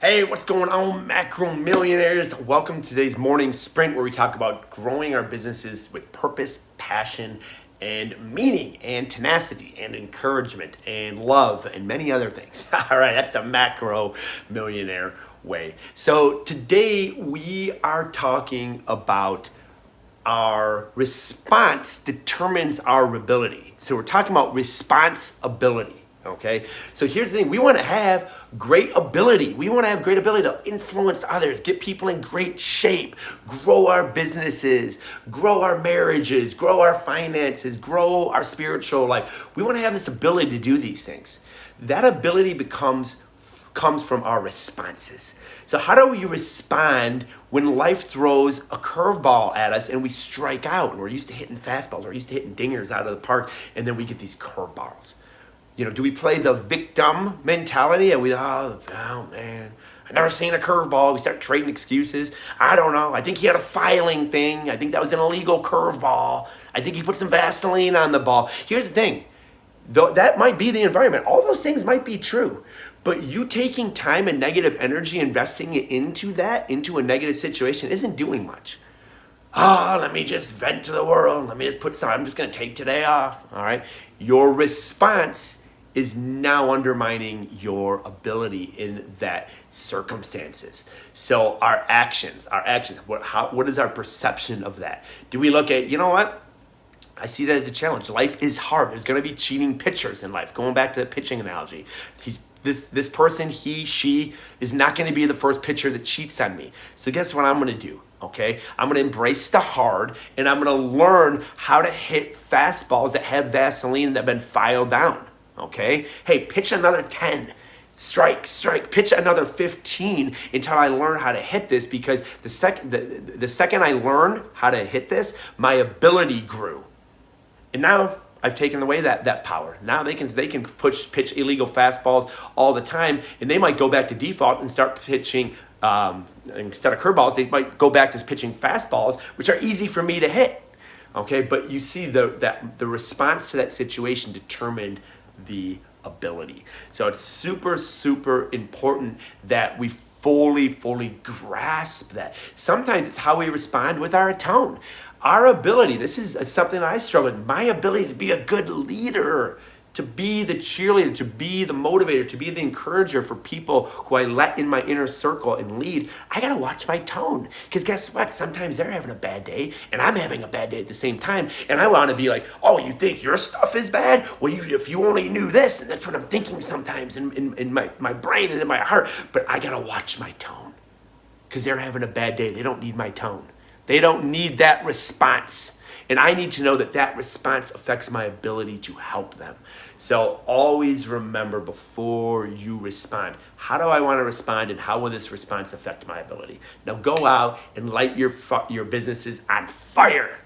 Hey, what's going on, macro millionaires? Welcome to today's morning sprint where we talk about growing our businesses with purpose, passion, and meaning, and tenacity, and encouragement, and love, and many other things. All right, that's the macro millionaire way. So today we are talking about our response determines our ability. So we're talking about responsibility. Okay, so here's the thing. We want to have great ability. We want to have great ability to influence others, get people in great shape, grow our businesses, grow our marriages, grow our finances, grow our spiritual life. We want to have this ability to do these things. That ability comes from our responses. So how do we respond when life throws a curveball at us and we strike out, and we're used to hitting fastballs, we're used to hitting dingers out of the park, and then we get these curveballs? You know, do we play the victim mentality and oh man, I never seen a curveball. We start trading excuses. I don't know. I think he had a filing thing. I think that was an illegal curveball. I think he put some Vaseline on the ball. Here's the thing. Though that might be the environment. All those things might be true. But you taking time and negative energy, investing it into a negative situation isn't doing much. Let me just vent to the world. Let me just I'm just going to take today off. All right. Your response is now undermining your ability in that circumstances. So our actions, what is our perception of that? Do we look at, you know what? I see that as a challenge. Life is hard. There's going to be cheating pitchers in life. Going back to the pitching analogy, this person, she is not going to be the first pitcher that cheats on me. So guess what I'm going to do? Okay, I'm going to embrace the hard, and I'm going to learn how to hit fastballs that have Vaseline that have been filed down. Okay, hey, pitch another 10. Strike, pitch another 15 until I learn how to hit this, because the second I learn how to hit this, my ability grew. And now I've taken away that power. Now they can pitch illegal fastballs all the time, and they might go back to default and start pitching instead of curveballs. They might go back to pitching fastballs, which are easy for me to hit. Okay, but you see the response to that situation determined the ability. So it's super important that we fully grasp that. Sometimes it's how we respond with our tone. Our ability, this is something I struggle with, my ability to be a good leader, to be the cheerleader, to be the motivator, to be the encourager for people who I let in my inner circle and lead. I gotta watch my tone, because guess what? Sometimes they're having a bad day and I'm having a bad day at the same time, and I wanna be like, oh, you think your stuff is bad? Well, if you only knew this, and that's what I'm thinking sometimes in my brain and in my heart, but I gotta watch my tone, because they're having a bad day. They don't need my tone. They don't need that response. And I need to know that response affects my ability to help them. So always remember, before you respond, how do I want to respond, and how will this response affect my ability? Now go out and light your businesses on fire.